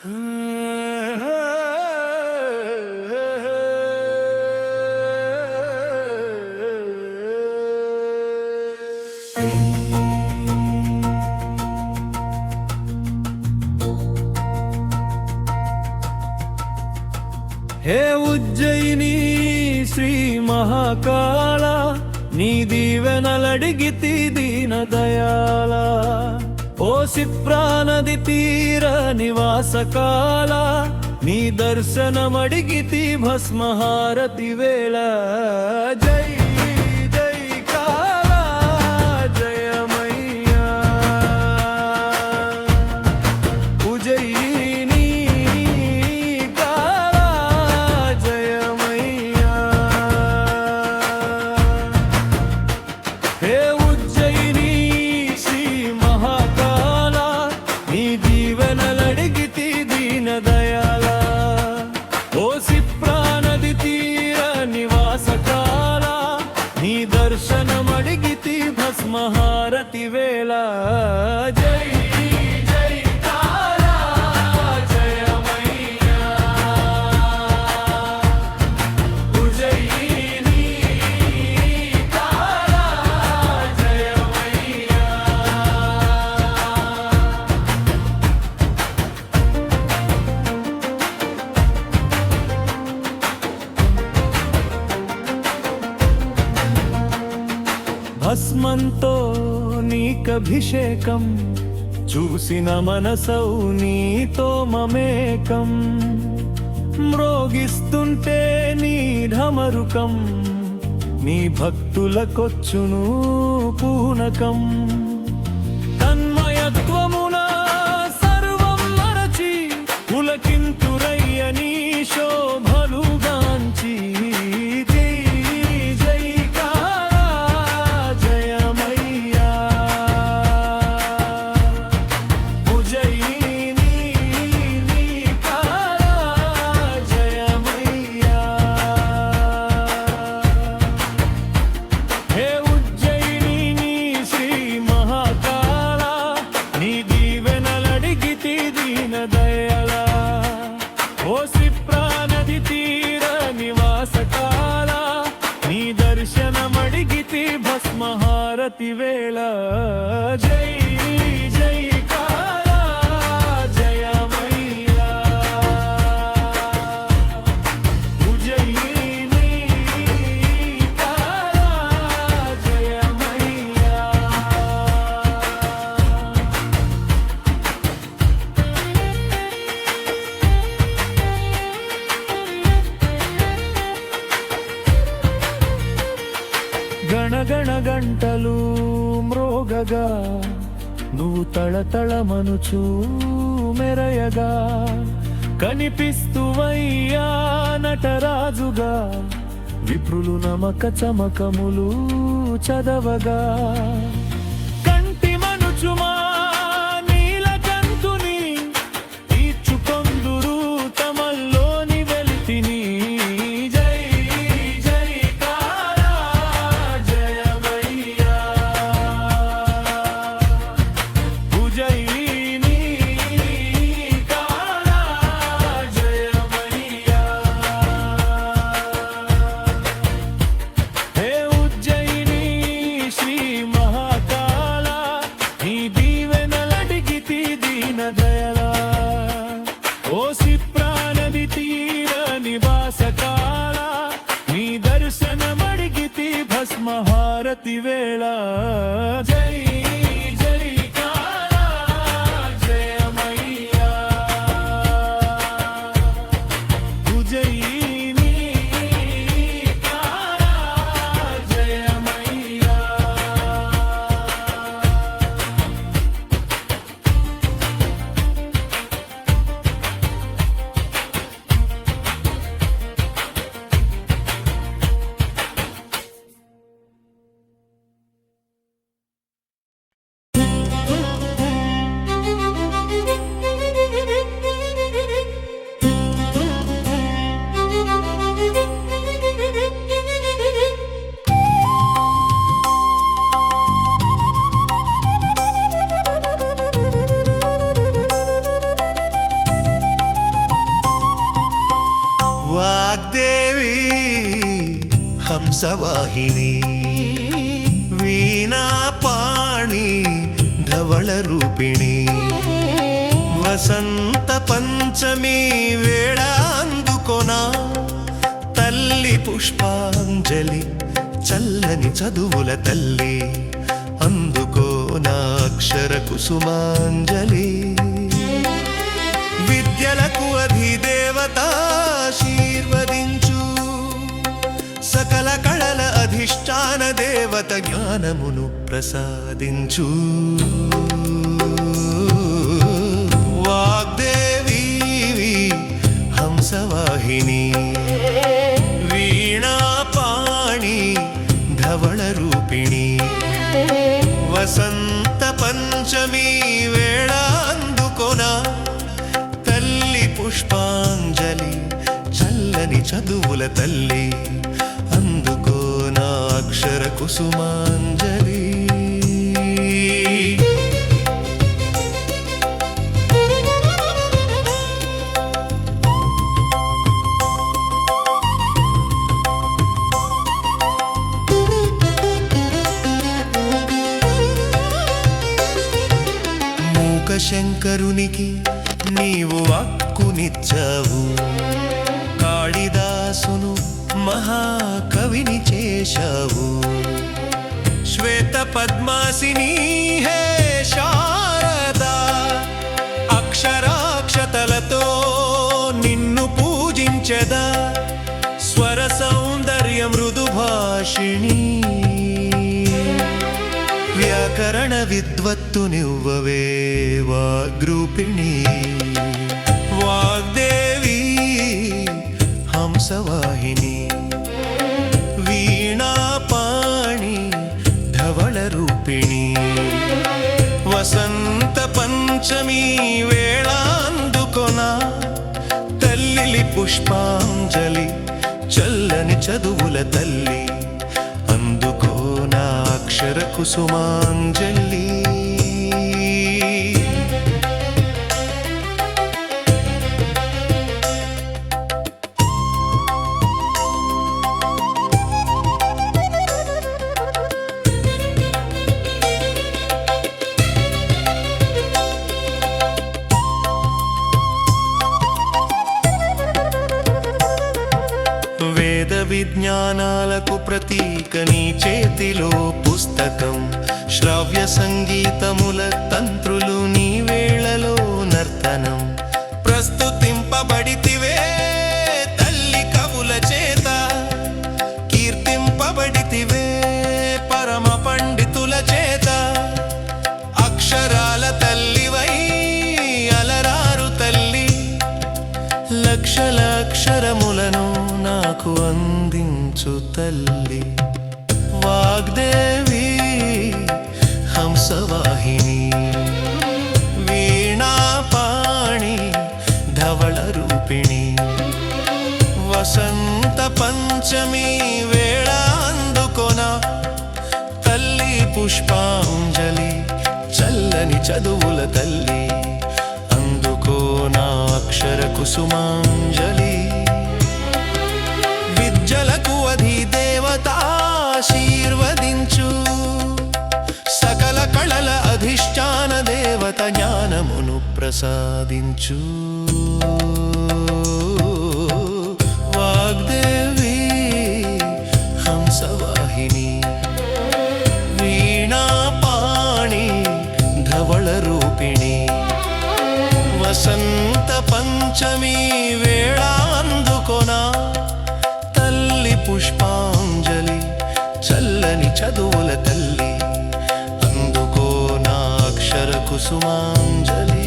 హే ఉజ్జయిని శ్రీ మహాకాళ, నీ దీవెనలడిగితి దీన దయాళ. ఓ సిప్రానది తీర నివాసకాల, నీ దర్శనమడిగితి భస్మహారతి వేళ. జై జై కాళ జయమయ్యా, ఉజ్జయిని కాళ జయమయ్యా. హే ఉజ్జయిని శ్రీ మహాకాళ, నీ దీవెనలడిగితి దీన దయాళ. ఓ సిప్రానది తీర నివాసకాల, నీ దర్శనమడిగితి భస్మహారతి వేళ. జై జై కాళ జయమయ్యా, ఉజ్జయిని కాళ జయమయ్యా. భస్మంతో నీకభిషేకం, చూసిన మనసౌ నీతో మమేకం. మ్రోగిస్తుంటే నీ ఢమరుకం, నీ భక్తులకొచ్చును పూనకం. తన్మయత్వమున సర్వం మరచి, పులకింతురయ్య నీ శోభలుగాంచి. ఓ సిప్రానది తీర నివాసకాల, నీ దర్శనమడిగితి భస్మహారతి వేళ. జై జై కాళ జయమయ్యా, ఉజ్జయిని కాళ జయమయ్యా. గణగణ గంటలు మ్రోగగా, నువ్వు తళతళమనుచూ మెరయగా. కనిపిస్తువయ్యా నటరాజుగా, విప్రులు నమక చమకములు చదవగా. కంటి మనుచుమా నీలకంతుని, తీర్చుకొందురు తమల్లోని వెలితిని. ఓ సిప్రానది తీర నివాసకాల, నీ దర్శనమడిగితి భస్మహారతి వేళ. జై వాగ్దేవి హంసవాహిని వీణాపాణి ధవళ రూపిణి వసంత పంచమి వేళ అందుకొనా తల్లి పుష్పాంజలి చల్లని చదువుల తల్లి అందుకోనా అక్షర కుసుమాంజలి విద్యలకు అధిదేవత ఆశీర్వదించు సకల కళల అధిష్టాన దేవత జ్ఞానమును ప్రసాదించు వాగ్దేవి హంసవాహిని వీణాపాణి ధవళ రూపిణి వసంత పంచమి వేళ అందుకొనా తల్లి పుష్పాంజలి చల్లని చదువుల తల్లి అందుకోనా అక్షర కుసుమాంజలి శంకరునికి నీవు వాక్కునిచ్చావు కాళిదాసును మహాకవిని చేశావు శ్వేత పద్మాసిని హే శారదా అక్షరాక్షతలతో నిన్ను పూజించెదా స్వర సౌందర్య మృదు భాషిణి వ్యాకరణ విద్వత్తునివ్వవే వాగ్రూపిణి వాగ్దేవి హంసవాహిని వీణాపాణి ధవళ రూపిణి వసంత పంచమి వేళ అందుకొనా తల్లి పుష్పాంజలి చల్లని చదువుల తల్లి అందుకోనా అక్షర కుసుమాంజలి వేద విజ్ఞానాలకు ప్రతీక నీ చేతిలో పుస్తకం శ్రావ్య సంగీతముల తంత్రులు నీ వేళలో నర్తనం ప్రస్తుతింపబడితివే తల్లి కవుల చేత కీర్తింపబడితివే పరమ పండితుల చేత అక్షరాల తల్లివై అలరారు తల్లి లక్షల అక్షరములను నాకు అందించు తల్లి వాగ్దేవి హంసవాహిని వీణాపాణి ధవళ రూపిణి వసంత పంచమి వేళ అందుకొనా తల్లి పుష్పాంజలి చల్లని చదువుల తల్లి అందుకోనా అక్షర కుసుమాంజలి విద్యలకు అధిదేవత ఆశీర్వదించు సకల కళల అధిష్టాన దేవత జ్ఞానమును ప్రసాదించు వాగ్దేవి హంసవాహిని వీణాపాణి ధవళ రూపిణి వసంత పంచమి వేళ అందుకొనా తల్లి పుష్పాంజలి చల్లని చదువుల తల్లి అందుకోనా అక్షర కుసుమాంజలి